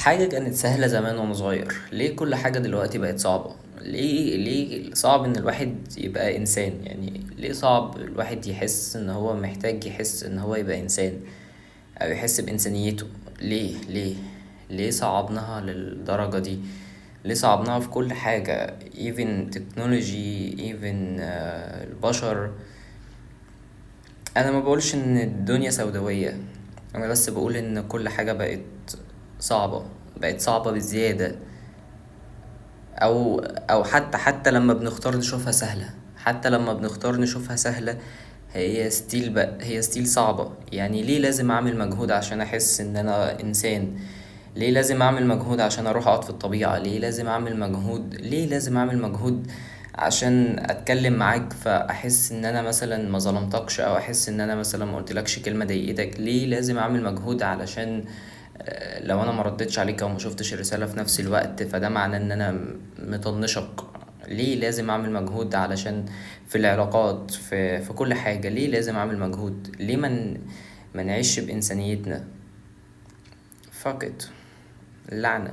حاجة كانت سهلة زمان وانا صغير، ليه كل حاجة دلوقتي بقت صعبة؟ ليه صعب ان الواحد يبقى انسان؟ يعني ليه صعب الواحد يحس ان هو محتاج يحس ان هو يبقى انسان او يحس بانسانيته؟ ليه صعبناها للدرجة دي؟ ليه صعبناها في كل حاجة؟ even تكنولوجي even البشر. انا ما بقولش ان الدنيا سوداوية، انا بس بقول ان كل حاجة صعبة بقت صعبة بزيادة. او حتى لما بنختار نشوفها سهلة، حتى لما بنختار نشوفها سهلة، هي ستيل صعبة. يعني ليه لازم اعمل مجهود عشان احس ان انا انسان؟ ليه لازم اعمل مجهود عشان اروح اقعد في الطبيعة؟ ليه لازم اعمل مجهود عشان اتكلم معاك فاحس ان انا مثلا ما ظلمتكش، او احس ان انا مثلا ما قلتلكش كلمة ضايقتك؟ ليه لازم اعمل مجهود علشان لو انا ما ردتش عليك او ما شفتش الرسالة في نفس الوقت فده معناه ان انا مطنشك؟ ليه لازم اعمل مجهود علشان في العلاقات، في كل حاجة ليه لازم اعمل مجهود؟ ليه ما نعيش بإنسانيتنا؟ فقط اللعنة.